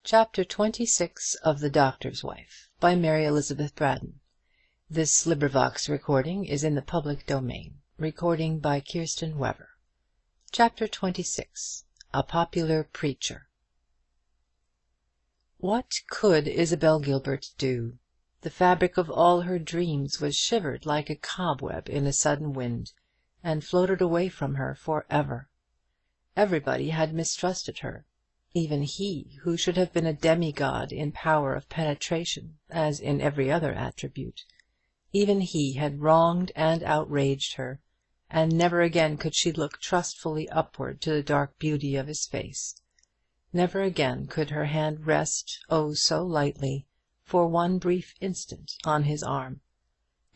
Chapter 26 of The Doctor's Wife, by Mary Elizabeth Braddon. This recording is in the public domain. Chapter 26. A Popular Preacher. What could Isabel Gilbert do? The fabric of all her dreams was shivered like a cobweb in a sudden wind, and floated away from her for ever. Everybody had mistrusted her. Even he, who should have been a demigod in power of penetration, as in every other attribute, even he had wronged and outraged her, and never again could she look trustfully upward to the dark beauty of his face. Never again could her hand rest, oh so lightly, for one brief instant on his arm.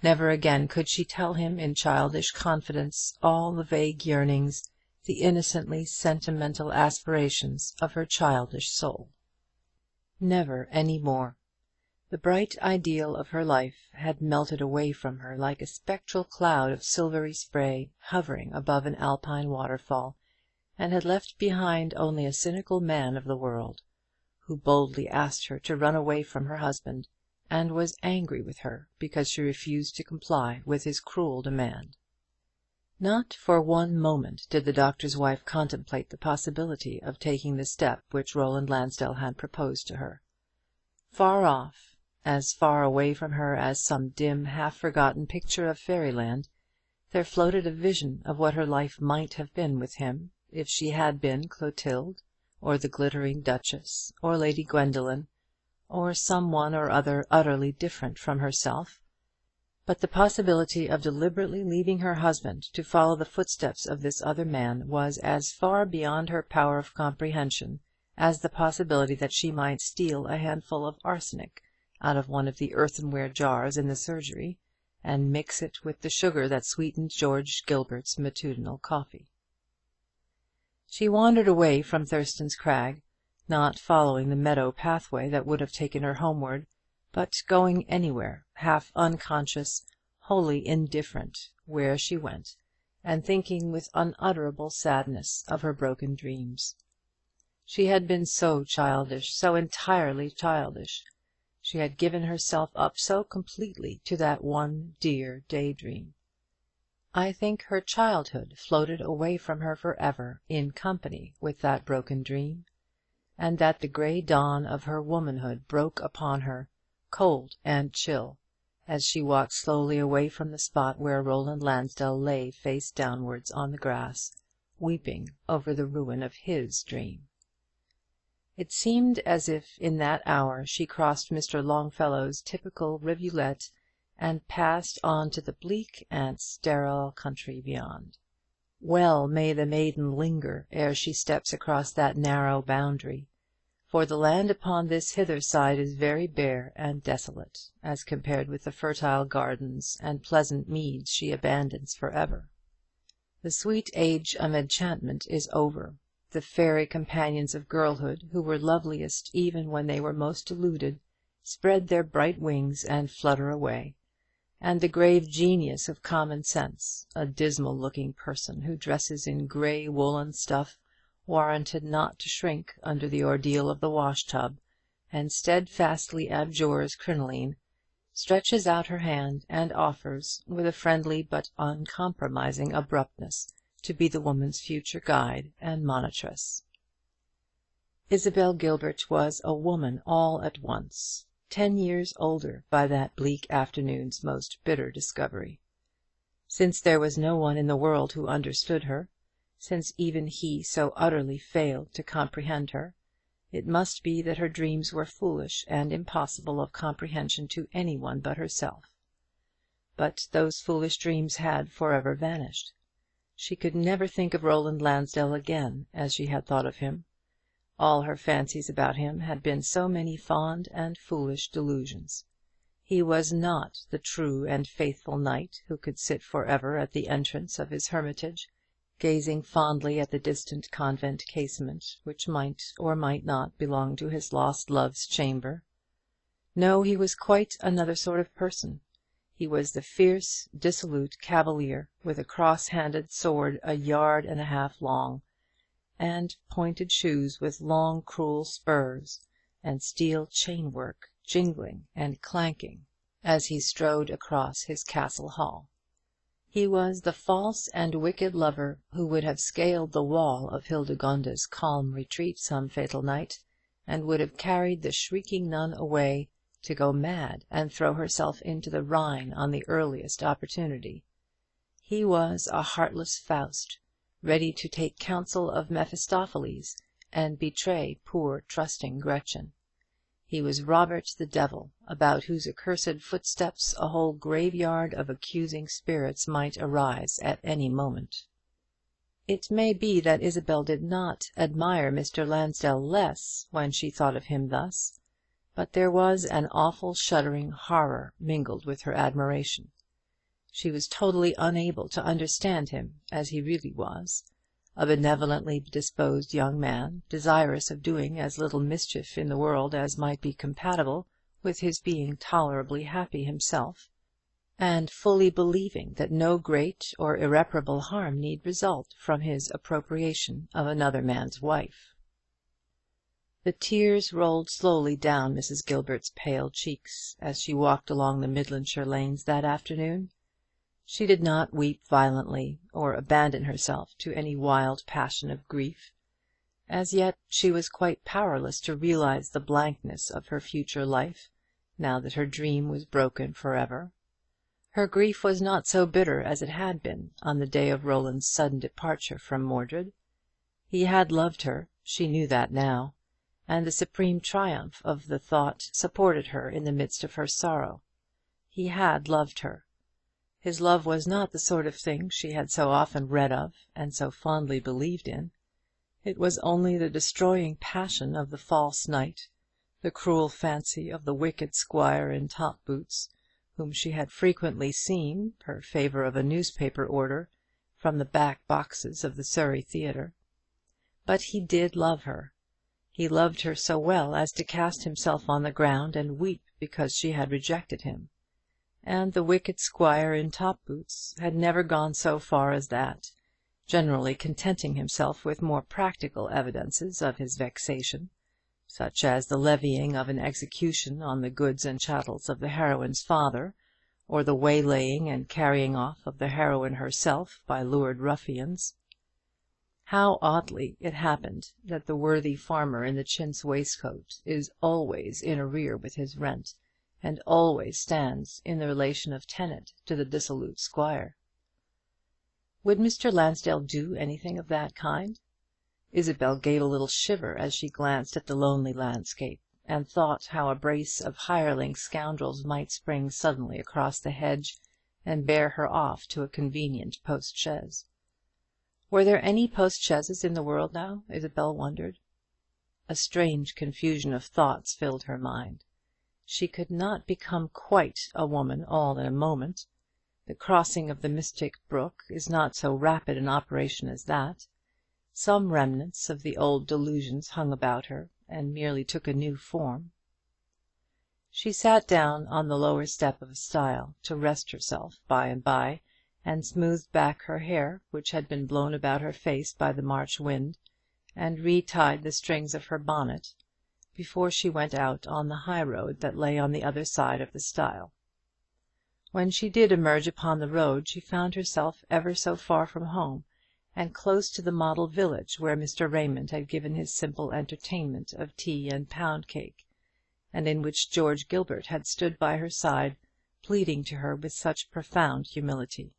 Never again could she tell him in childish confidence all the vague yearnings, the innocently sentimental aspirations of her childish soul. Never any more. The bright ideal of her life had melted away from her like a spectral cloud of silvery spray hovering above an alpine waterfall, and had left behind only a cynical man of the world, who boldly asked her to run away from her husband, and was angry with her because she refused to comply with his cruel demand. Not for one moment did the doctor's wife contemplate the possibility of taking the step which Roland Lansdell had proposed to her. Far off, as far away from her as some dim half-forgotten picture of fairyland, there floated a vision of what her life might have been with him, if she had been Clotilde, or the glittering Duchess, or Lady Gwendoline, or some one or other utterly different from herself. But the possibility of deliberately leaving her husband to follow the footsteps of this other man was as far beyond her power of comprehension as the possibility that she might steal a handful of arsenic out of one of the earthenware jars in the surgery, and mix it with the sugar that sweetened George Gilbert's matutinal coffee. She wandered away from Thurston's Crag, not following the meadow pathway that would have taken her homeward, but going anywhere, half unconscious, wholly indifferent where she went, and thinking with unutterable sadness of her broken dreams. She had been so childish, so entirely childish. She had given herself up so completely to that one dear daydream. I think her childhood floated away from her for ever in company with that broken dream, and that the grey dawn of her womanhood broke upon her, cold and chill, as she walked slowly away from the spot where Roland Lansdell lay face downwards on the grass, weeping over the ruin of his dream. It seemed as if in that hour she crossed Mr. Longfellow's typical rivulet, and passed on to the bleak and sterile country beyond. Well may the maiden linger ere she steps across that narrow boundary, for the land upon this hither side is very bare and desolate, as compared with the fertile gardens and pleasant meads she abandons for ever. The sweet age of enchantment is over. The fairy companions of girlhood, who were loveliest even when they were most deluded, spread their bright wings and flutter away, and the grave genius of common sense, a dismal-looking person who dresses in grey woollen stuff, warranted not to shrink under the ordeal of the wash-tub, and steadfastly abjures crinoline, stretches out her hand and offers, with a friendly but uncompromising abruptness, to be the woman's future guide and monitress. Isabel Gilbert was a woman all at once, 10 years older by that bleak afternoon's most bitter discovery. Since there was no one in the world who understood her, since even he so utterly failed to comprehend her, it must be that her dreams were foolish and impossible of comprehension to any one but herself. But those foolish dreams had for ever vanished. She could never think of Roland Lansdell again as she had thought of him. All her fancies about him had been so many fond and foolish delusions. He was not the true and faithful knight who could sit for ever at the entrance of his hermitage, gazing fondly at the distant convent casement, which might or might not belong to his lost love's chamber. No, he was quite another sort of person. He was the fierce, dissolute cavalier, with a cross-handed sword a yard and a half long, and pointed shoes with long cruel spurs, and steel chain work jingling and clanking as he strode across his castle hall. He was the false and wicked lover who would have scaled the wall of Hildegonde's calm retreat some fatal night, and would have carried the shrieking nun away, to go mad and throw herself into the Rhine on the earliest opportunity. He was a heartless Faust, ready to take counsel of Mephistopheles and betray poor trusting Gretchen. He was Robert the Devil, about whose accursed footsteps a whole graveyard of accusing spirits might arise at any moment. It may be that Isabel did not admire Mr. Lansdell less when she thought of him thus, but there was an awful shuddering horror mingled with her admiration. She was totally unable to understand him as he really was, a benevolently disposed young man, desirous of doing as little mischief in the world as might be compatible with his being tolerably happy himself, and fully believing that no great or irreparable harm need result from his appropriation of another man's wife. The tears rolled slowly down Mrs. Gilbert's pale cheeks as she walked along the Midlandshire lanes that afternoon. She did not weep violently, or abandon herself to any wild passion of grief. As yet she was quite powerless to realize the blankness of her future life, now that her dream was broken for ever. Her grief was not so bitter as it had been on the day of Roland's sudden departure from Mordred. He had loved her, she knew that now, and the supreme triumph of the thought supported her in the midst of her sorrow. He had loved her. His love was not the sort of thing she had so often read of and so fondly believed in. It was only the destroying passion of the false knight, the cruel fancy of the wicked squire in top boots, whom she had frequently seen, per favour of a newspaper order, from the back boxes of the Surrey Theatre. But he did love her. He loved her so well as to cast himself on the ground and weep because she had rejected him. And the wicked squire in top boots had never gone so far as that, generally contenting himself with more practical evidences of his vexation, such as the levying of an execution on the goods and chattels of the heroine's father, or the waylaying and carrying off of the heroine herself by lurid ruffians. How oddly it happened that the worthy farmer in the chintz waistcoat is always in arrear with his rent, and always stands in the relation of tenant to the dissolute squire. Would Mr. Lansdell do anything of that kind? Isabel gave a little shiver as she glanced at the lonely landscape, and thought how a brace of hireling scoundrels might spring suddenly across the hedge and bear her off to a convenient post-chaise. Were there any post-chaises in the world now, Isabel wondered? A strange confusion of thoughts filled her mind. She could not become quite a woman all in a moment. The crossing of the Mystic Brook is not so rapid an operation as that. Some remnants of the old delusions hung about her, and merely took a new form. She sat down on the lower step of a stile to rest herself by and by, and smoothed back her hair, which had been blown about her face by the March wind, and retied the strings of her bonnet, before she went out on the high road that lay on the other side of the stile. When she did emerge upon the road, she found herself ever so far from home, and close to the model village where Mr. Raymond had given his simple entertainment of tea and pound cake, and in which George Gilbert had stood by her side, pleading to her with such profound humility.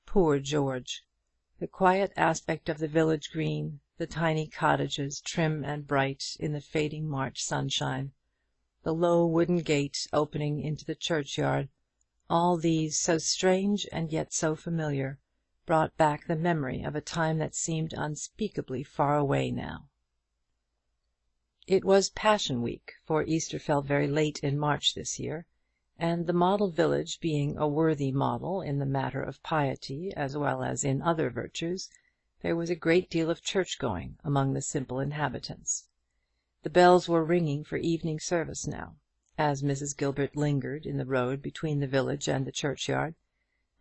Poor George! The quiet aspect of the village green, the tiny cottages, trim and bright in the fading March sunshine, the low wooden gate opening into the churchyard, all these, so strange and yet so familiar, brought back the memory of a time that seemed unspeakably far away now. It was Passion Week, for Easter fell very late in March this year, and the model village being a worthy model in the matter of piety as well as in other virtues, there was a great deal of church going among the simple inhabitants. The bells were ringing for evening service now, as Mrs. Gilbert lingered in the road between the village and the churchyard,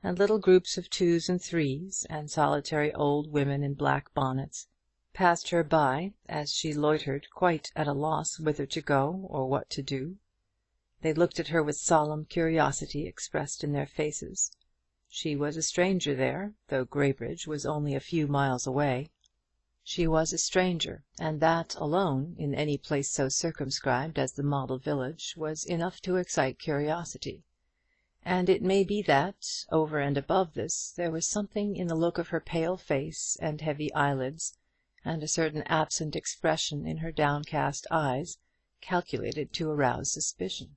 and little groups of twos and threes, and solitary old women in black bonnets, passed her by as she loitered, quite at a loss whither to go or what to do. They looked at her with solemn curiosity expressed in their faces. She was a stranger there, though Graybridge was only a few miles away. She was a stranger, and that alone, in any place so circumscribed as the model village, was enough to excite curiosity. And it may be that, over and above this, there was something in the look of her pale face and heavy eyelids, and a certain absent expression in her downcast eyes, calculated to arouse suspicion.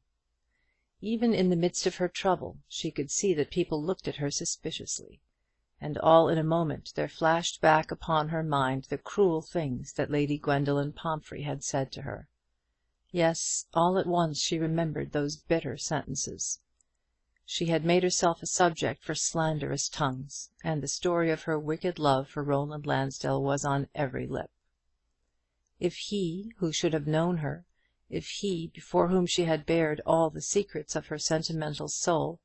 Even in the midst of her trouble she could see that people looked at her suspiciously, and all in a moment there flashed back upon her mind the cruel things that Lady Gwendoline Pomphrey had said to her. Yes, all at once she remembered those bitter sentences. She had made herself a subject for slanderous tongues, and the story of her wicked love for Roland Lansdell was on every lip. If he, who should have known her, if he, before whom she had bared all the secrets of her sentimental soul,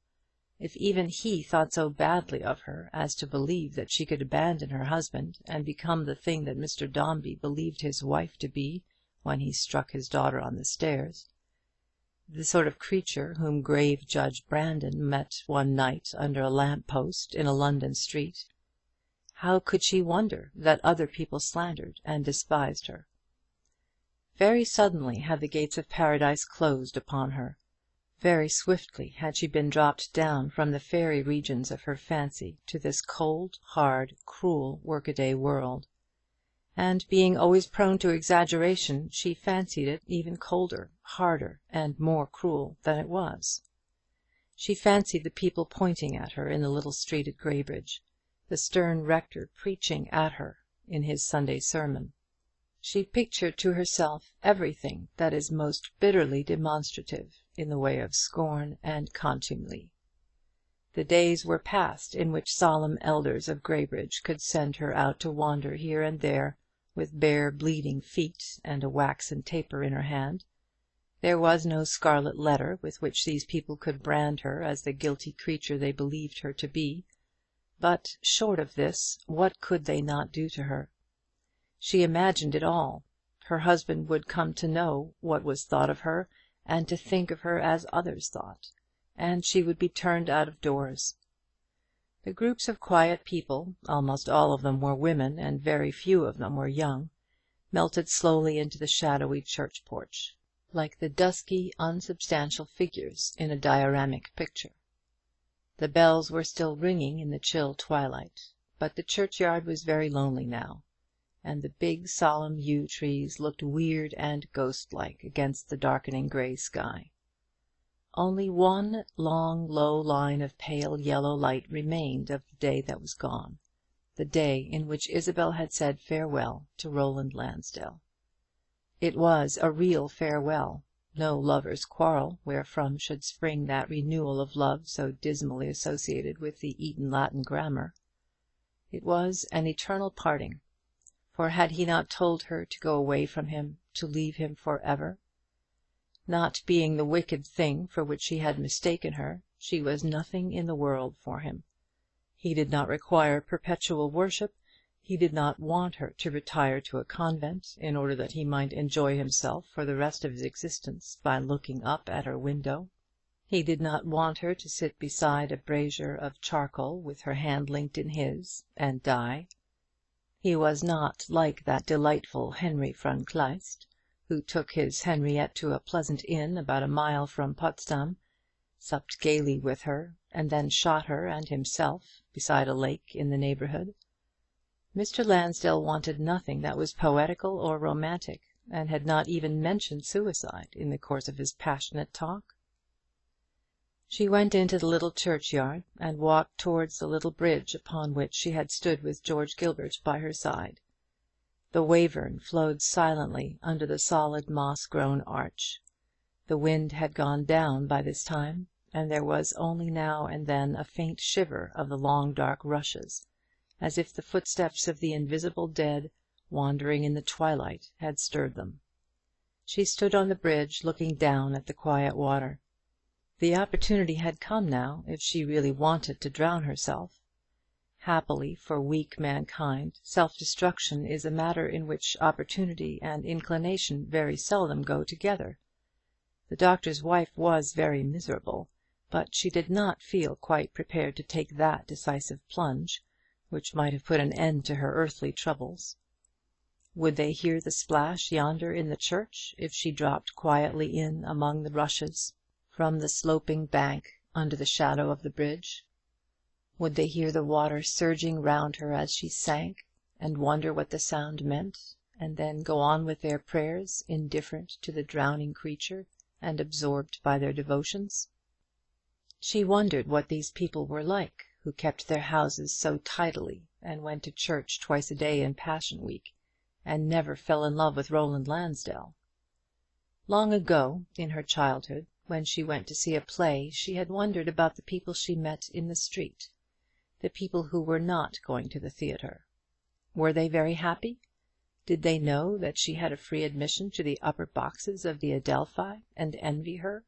if even he thought so badly of her as to believe that she could abandon her husband and become the thing that Mr. Dombey believed his wife to be when he struck his daughter on the stairs, the sort of creature whom grave Judge Brandon met one night under a lamp post in a London street, how could she wonder that other people slandered and despised her? Very suddenly had the gates of paradise closed upon her. Very swiftly had she been dropped down from the fairy regions of her fancy to this cold, hard, cruel workaday world. And being always prone to exaggeration, she fancied it even colder, harder, and more cruel than it was. She fancied the people pointing at her in the little street at Graybridge, the stern rector preaching at her in his Sunday sermon. She pictured to herself everything that is most bitterly demonstrative in the way of scorn and contumely. The days were past in which solemn elders of Graybridge could send her out to wander here and there with bare bleeding feet and a waxen taper in her hand. There was no scarlet letter with which these people could brand her as the guilty creature they believed her to be. But short of this, what could they not do to her? She imagined it all. Her husband would come to know what was thought of her, and to think of her as others thought, and she would be turned out of doors. The groups of quiet people, almost all of them were women, and very few of them were young, melted slowly into the shadowy church porch, like the dusky unsubstantial figures in a dioramic picture. The bells were still ringing in the chill twilight, but the churchyard was very lonely now, and the big solemn yew trees looked weird and ghost-like against the darkening grey sky. Only one long low line of pale yellow light remained of the day that was gone, the day in which Isabel had said farewell to Roland Lansdell. It was a real farewell, no lover's quarrel wherefrom should spring that renewal of love so dismally associated with the Eton Latin grammar. It was an eternal parting, for had he not told her to go away from him, to leave him for ever? Not being the wicked thing for which he had mistaken her, she was nothing in the world for him. He did not require perpetual worship. He did not want her to retire to a convent in order that he might enjoy himself for the rest of his existence by looking up at her window. He did not want her to sit beside a brazier of charcoal with her hand linked in his, and die. He was not like that delightful Henry von Kleist, who took his Henriette to a pleasant inn about a mile from Potsdam, supped gaily with her, and then shot her and himself beside a lake in the neighbourhood. Mr. Lansdell wanted nothing that was poetical or romantic, and had not even mentioned suicide in the course of his passionate talk. She went into the little churchyard, and walked towards the little bridge upon which she had stood with George Gilbert by her side. The Wayverne flowed silently under the solid moss-grown arch. The wind had gone down by this time, and there was only now and then a faint shiver of the long dark rushes, as if the footsteps of the invisible dead, wandering in the twilight, had stirred them. She stood on the bridge, looking down at the quiet water. The opportunity had come now, if she really wanted to drown herself. Happily for weak mankind, self-destruction is a matter in which opportunity and inclination very seldom go together. The doctor's wife was very miserable, but she did not feel quite prepared to take that decisive plunge, which might have put an end to her earthly troubles. Would they hear the splash yonder in the church if she dropped quietly in among the rushes from the sloping bank under the shadow of the bridge? Would they hear the water surging round her as she sank, and wonder what the sound meant, and then go on with their prayers, indifferent to the drowning creature, and absorbed by their devotions? She wondered what these people were like, who kept their houses so tidily, and went to church twice a day in Passion Week, and never fell in love with Roland Lansdell. Long ago, in her childhood, when she went to see a play, she had wondered about the people she met in the street, the people who were not going to the theatre. Were they very happy? Did they know that she had a free admission to the upper boxes of the Adelphi, and envy her?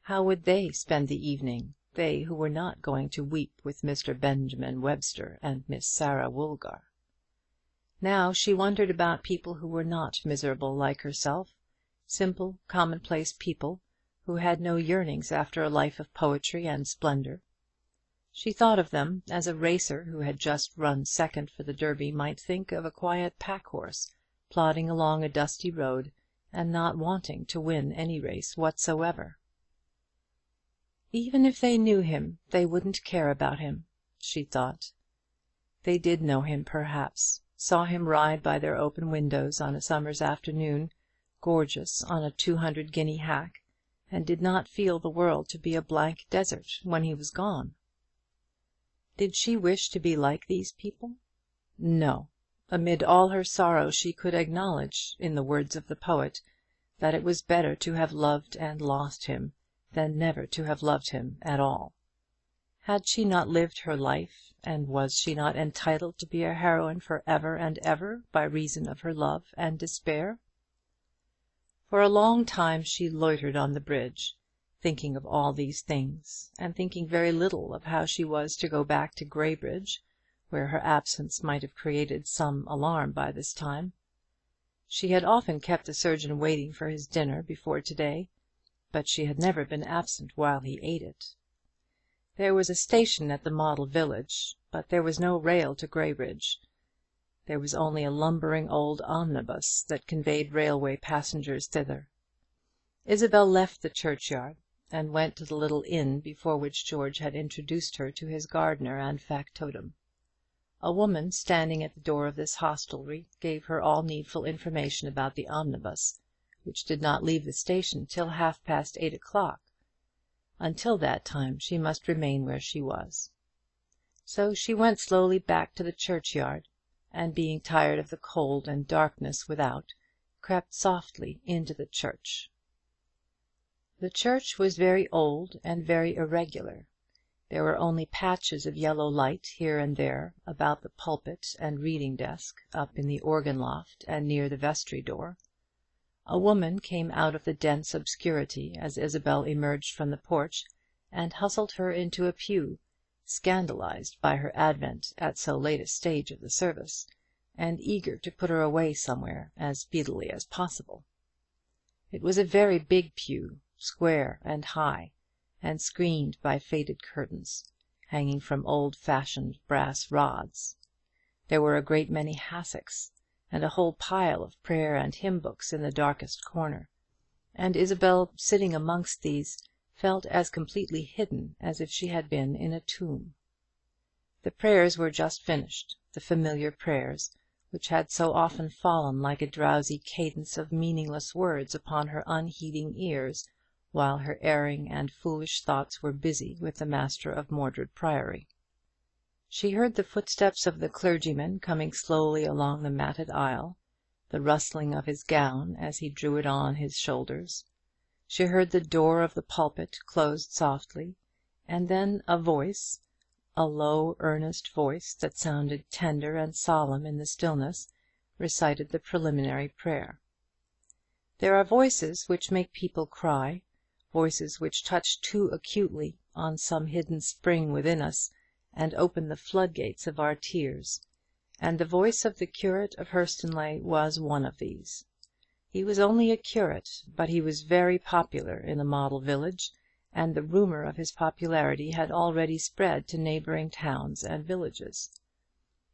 How would they spend the evening, they who were not going to weep with Mr. Benjamin Webster and Miss Sarah Woolgar? Now she wondered about people who were not miserable like herself, simple, commonplace people, who had no yearnings after a life of poetry and splendour. She thought of them as a racer who had just run second for the Derby might think of a quiet pack-horse plodding along a dusty road, and not wanting to win any race whatsoever. Even if they knew him, they wouldn't care about him, she thought. They did know him, perhaps, saw him ride by their open windows on a summer's afternoon, gorgeous on a 200-guinea hack, and did not feel the world to be a blank desert when he was gone. Did she wish to be like these people? No. Amid all her sorrow she could acknowledge, in the words of the poet, that it was better to have loved and lost him than never to have loved him at all. Had she not lived her life, and was she not entitled to be a heroine for ever and ever by reason of her love and despair? For a long time she loitered on the bridge, thinking of all these things, and thinking very little of how she was to go back to Graybridge, where her absence might have created some alarm by this time. She had often kept the surgeon waiting for his dinner before to-day, but she had never been absent while he ate it. There was a station at the model village, but there was no rail to Graybridge. There was only a lumbering old omnibus that conveyed railway passengers thither. Isabel left the churchyard, and went to the little inn before which George had introduced her to his gardener and factotum. A woman standing at the door of this hostelry gave her all needful information about the omnibus, which did not leave the station till 8:30 o'clock. Until that time she must remain where she was. So she went slowly back to the churchyard, and being tired of the cold and darkness without, crept softly into the church. The church was very old and very irregular. There were only patches of yellow light here and there about the pulpit and reading desk, up in the organ loft, and near the vestry door. A woman came out of the dense obscurity as Isabel emerged from the porch, and hustled her into a pew, scandalized by her advent at so late a stage of the service, and eager to put her away somewhere as speedily as possible. It was a very big pew, square and high, and screened by faded curtains, hanging from old-fashioned brass rods. There were a great many hassocks, and a whole pile of prayer and hymn books in the darkest corner, and Isabel, sitting amongst these, felt as completely hidden as if she had been in a tomb. The prayers were just finished, the familiar prayers, which had so often fallen like a drowsy cadence of meaningless words upon her unheeding ears, while her erring and foolish thoughts were busy with the master of Mordred Priory. She heard the footsteps of the clergyman coming slowly along the matted aisle, the rustling of his gown as he drew it on his shoulders. She heard the door of the pulpit closed softly, and then a voice, a low earnest voice that sounded tender and solemn in the stillness, recited the preliminary prayer. There are voices which make people cry, voices which touch too acutely on some hidden spring within us, and open the floodgates of our tears, and the voice of the curate of Hurstonleigh was one of these. He was only a curate, but he was very popular in the model village, and the rumour of his popularity had already spread to neighbouring towns and villages.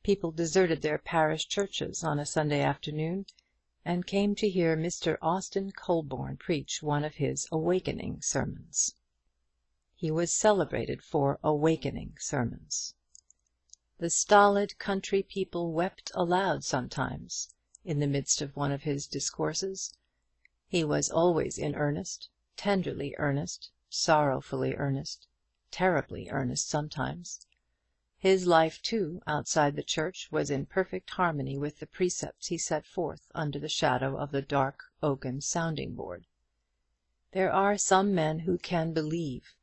People deserted their parish churches on a Sunday afternoon, and came to hear Mr. Austin Colborne preach one of his awakening sermons. He was celebrated for awakening sermons. The stolid country people wept aloud sometimes in the midst of one of his discourses. He was always in earnest, tenderly earnest, sorrowfully earnest, terribly earnest sometimes. His life, too, outside the church was in perfect harmony with the precepts he set forth under the shadow of the dark oaken sounding board. There are some men who can believe,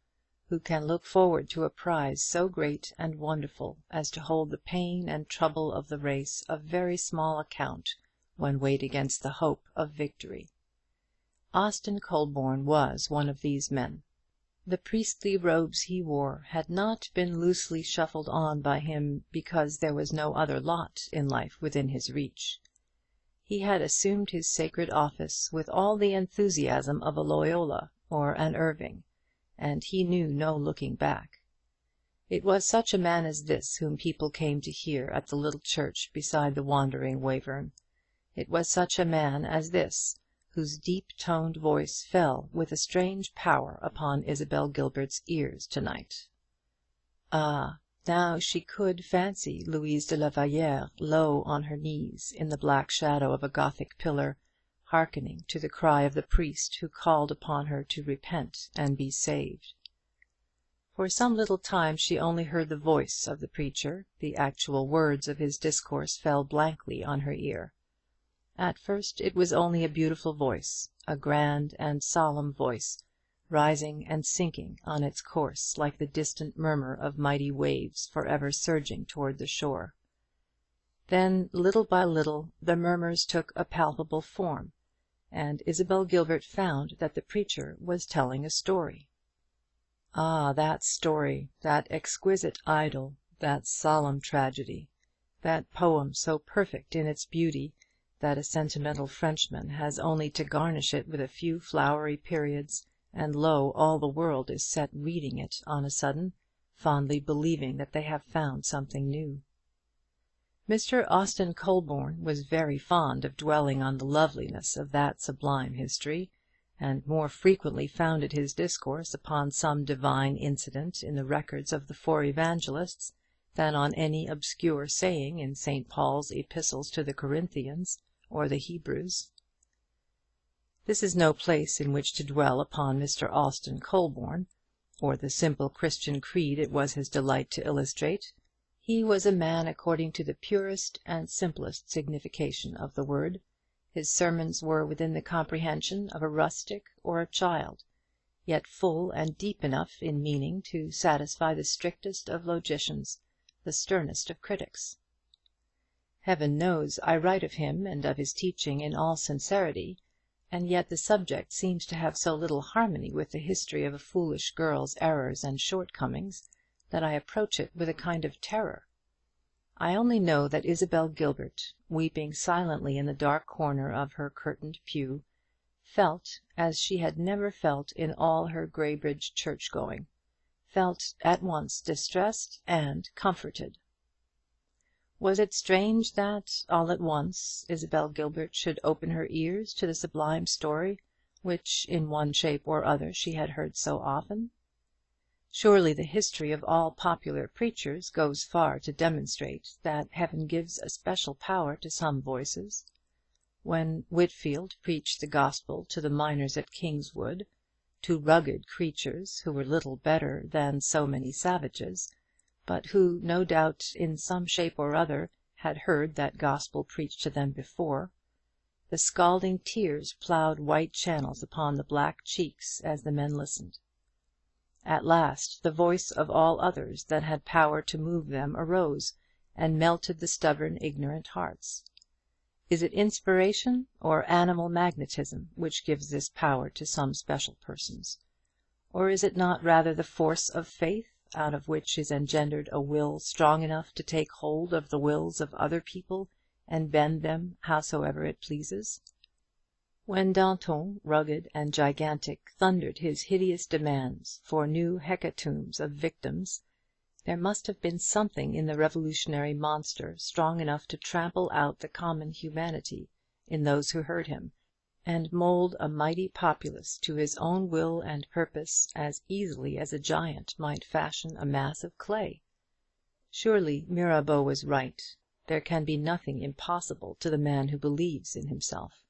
who can look forward to a prize so great and wonderful as to hold the pain and trouble of the race of very small account when weighed against the hope of victory. Austin Colborne was one of these men. The priestly robes he wore had not been loosely shuffled on by him because there was no other lot in life within his reach. He had assumed his sacred office with all the enthusiasm of a Loyola or an Irving, and he knew no looking back. It was such a man as this whom people came to hear at the little church beside the wandering Wayverne. It was such a man as this whose deep-toned voice fell with a strange power upon Isabel Gilbert's ears to-night. Ah, now she could fancy Louise de la Vallière low on her knees in the black shadow of a Gothic pillar, hearkening to the cry of the priest who called upon her to repent and be saved. For some little time she only heard the voice of the preacher. The actual words of his discourse fell blankly on her ear. At first it was only a beautiful voice, a grand and solemn voice, rising and sinking on its course like the distant murmur of mighty waves for ever surging toward the shore. Then, little by little, the murmurs took a palpable form, and Isabel Gilbert found that the preacher was telling a story. Ah, that story, that exquisite idyll, that solemn tragedy, that poem so perfect in its beauty that a sentimental Frenchman has only to garnish it with a few flowery periods, and lo, all the world is set reading it on a sudden, fondly believing that they have found something new. Mr. Austin Colborne was very fond of dwelling on the loveliness of that sublime history, and more frequently founded his discourse upon some divine incident in the records of the four evangelists than on any obscure saying in St. Paul's epistles to the Corinthians or the Hebrews. This is no place in which to dwell upon Mr. Austin Colborne, or the simple Christian creed it was his delight to illustrate. He was a man according to the purest and simplest signification of the word. His sermons were within the comprehension of a rustic or a child, yet full and deep enough in meaning to satisfy the strictest of logicians, the sternest of critics. Heaven knows I write of him and of his teaching in all sincerity, and yet the subject seems to have so little harmony with the history of a foolish girl's errors and shortcomings, that I approach it with a kind of terror. I only know that Isabel Gilbert, weeping silently in the dark corner of her curtained pew, felt as she had never felt in all her Graybridge church going, felt at once distressed and comforted. Was it strange that, all at once, Isabel Gilbert should open her ears to the sublime story which, in one shape or other, she had heard so often? Surely the history of all popular preachers goes far to demonstrate that Heaven gives a special power to some voices. When Whitfield preached the gospel to the miners at Kingswood, to rugged creatures who were little better than so many savages, but who, no doubt, in some shape or other, had heard that gospel preached to them before, the scalding tears ploughed white channels upon the black cheeks as the men listened. At last the voice of all others that had power to move them arose, and melted the stubborn ignorant hearts. Is it inspiration or animal magnetism which gives this power to some special persons? Or is it not rather the force of faith, out of which is engendered a will strong enough to take hold of the wills of other people and bend them howsoever it pleases? When Danton, rugged and gigantic, thundered his hideous demands for new hecatombs of victims, there must have been something in the revolutionary monster strong enough to trample out the common humanity in those who heard him, and mould a mighty populace to his own will and purpose as easily as a giant might fashion a mass of clay. Surely Mirabeau was right. There can be nothing impossible to the man who believes in himself.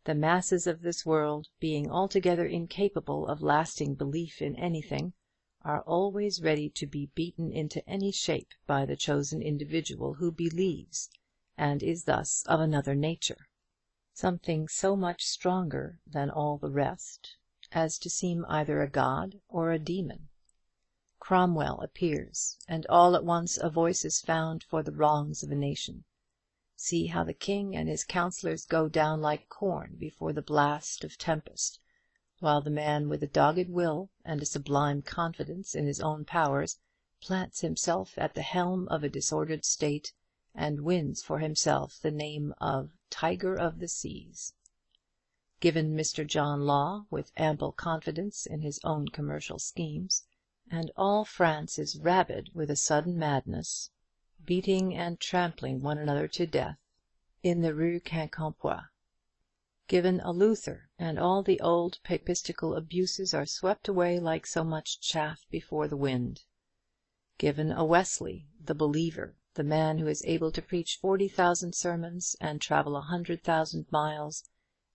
The masses of this world, being altogether incapable of lasting belief in anything, are always ready to be beaten into any shape by the chosen individual who believes, and is thus of another nature, something so much stronger than all the rest as to seem either a god or a demon. Cromwell appears, and all at once a voice is found for the wrongs of a nation. See how the king and his counsellors go down like corn before the blast of tempest, while the man with a dogged will and a sublime confidence in his own powers plants himself at the helm of a disordered state, and wins for himself the name of Tiger of the Seas. Given Mr. John Law, with ample confidence in his own commercial schemes, and all France is rabid with a sudden madness, beating and trampling one another to death in the Rue Quincampoix. Given a Luther, and all the old papistical abuses are swept away like so much chaff before the wind. Given a Wesley, the believer, the man who is able to preach 40,000 sermons and travel 100,000 miles,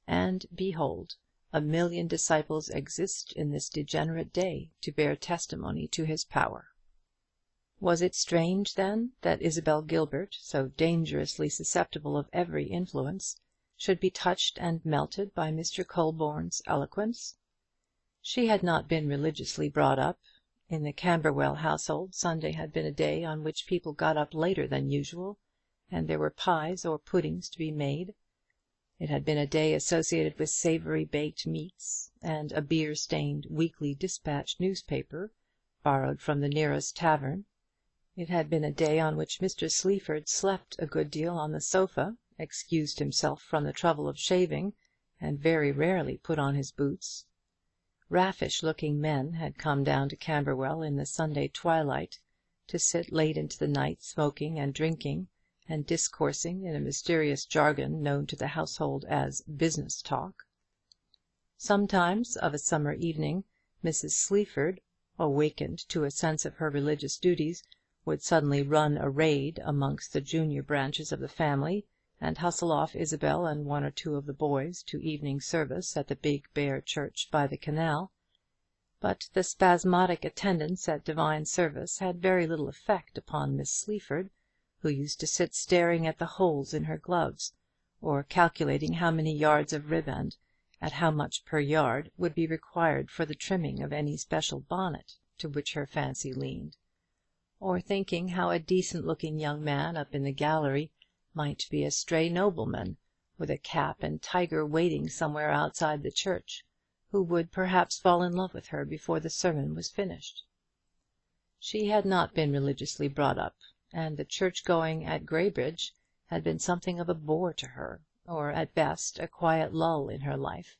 and behold, 1,000,000 disciples exist in this degenerate day to bear testimony to his power. Was it strange, then, that Isabel Gilbert, so dangerously susceptible of every influence, should be touched and melted by Mr. Colborne's eloquence? She had not been religiously brought up. In the Camberwell household Sunday had been a day on which people got up later than usual, and there were pies or puddings to be made. It had been a day associated with savoury baked meats, and a beer-stained Weekly Dispatch newspaper, borrowed from the nearest tavern. It had been a day on which Mr. Sleaford slept a good deal on the sofa, excused himself from the trouble of shaving, and very rarely put on his boots. Raffish-looking men had come down to Camberwell in the Sunday twilight, to sit late into the night smoking and drinking, and discoursing in a mysterious jargon known to the household as business talk. Sometimes of a summer evening, Mrs. Sleaford, awakened to a sense of her religious duties, would suddenly run a raid amongst the junior branches of the family, and hustle off Isabel and one or two of the boys to evening service at the big bare church by the canal. But the spasmodic attendance at divine service had very little effect upon Miss Sleaford, who used to sit staring at the holes in her gloves, or calculating how many yards of riband, at how much per yard, would be required for the trimming of any special bonnet to which her fancy leaned, or thinking how a decent-looking young man up in the gallery might be a stray nobleman, with a cap and tiger waiting somewhere outside the church, who would perhaps fall in love with her before the sermon was finished. She had not been religiously brought up, and the church-going at Graybridge had been something of a bore to her, or at best a quiet lull in her life,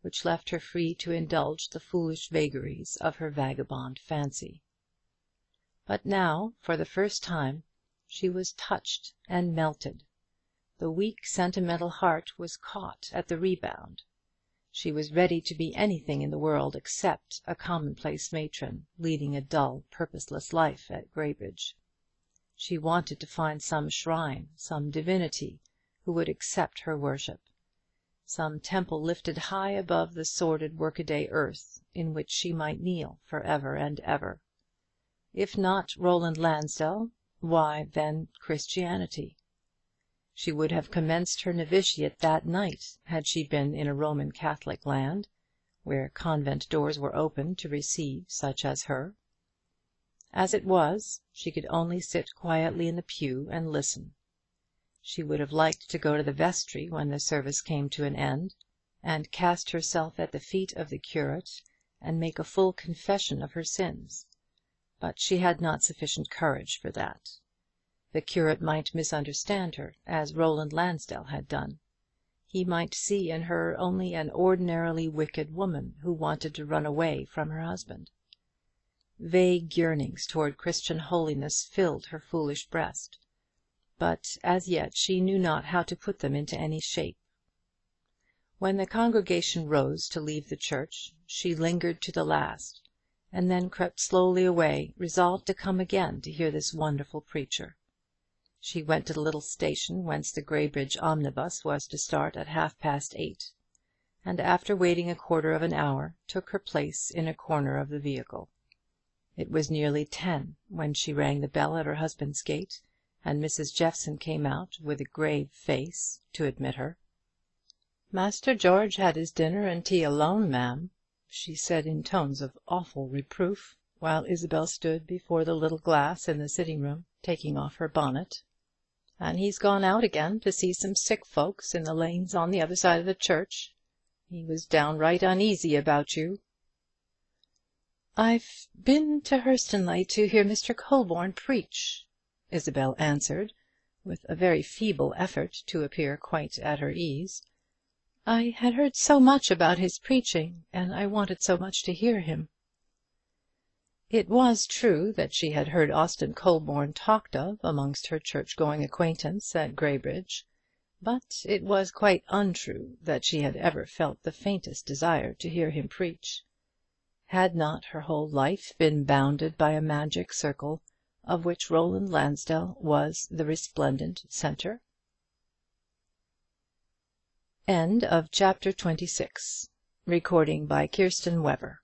which left her free to indulge the foolish vagaries of her vagabond fancy. But now, for the first time, she was touched and melted. The weak sentimental heart was caught at the rebound. She was ready to be anything in the world except a commonplace matron, leading a dull, purposeless life at Graybridge. She wanted to find some shrine, some divinity, who would accept her worship, some temple lifted high above the sordid workaday earth, in which she might kneel for ever and ever. If not Roland Lansdell, why, then, Christianity. She would have commenced her novitiate that night had she been in a Roman Catholic land, where convent doors were open to receive such as her. As it was, she could only sit quietly in the pew and listen. She would have liked to go to the vestry when the service came to an end, and cast herself at the feet of the curate, and make a full confession of her sins. but she had not sufficient courage for that. The curate might misunderstand her, as Roland Lansdell had done. He might see in her only an ordinarily wicked woman who wanted to run away from her husband. Vague yearnings towards Christian holiness filled her foolish breast, but as yet she knew not how to put them into any shape. When the congregation rose to leave the church, she lingered to the last, and then crept slowly away, resolved to come again to hear this wonderful preacher. She went to the little station whence the Graybridge omnibus was to start at 8:30, and after waiting a quarter of an hour, took her place in a corner of the vehicle. It was nearly 10 when she rang the bell at her husband's gate, and Mrs. Jeffson came out with a grave face to admit her. "Master George had his dinner and tea alone, ma'am," she said in tones of awful reproof, while Isabel stood before the little glass in the sitting room, taking off her bonnet. "And he's gone out again to see some sick folks in the lanes on the other side of the church. He was downright uneasy about you." "I've been to Hurstonleigh to hear Mr. Colborne preach," Isabel answered, with a very feeble effort to appear quite at her ease. "I had heard so much about his preaching, and I wanted so much to hear him." It was true that she had heard Austin Colborne talked of amongst her church-going acquaintance at Graybridge, but it was quite untrue that she had ever felt the faintest desire to hear him preach. Had not her whole life been bounded by a magic circle, of which Roland Lansdell was the resplendent centre? End of Chapter 26. Recording by Kirsten Weber.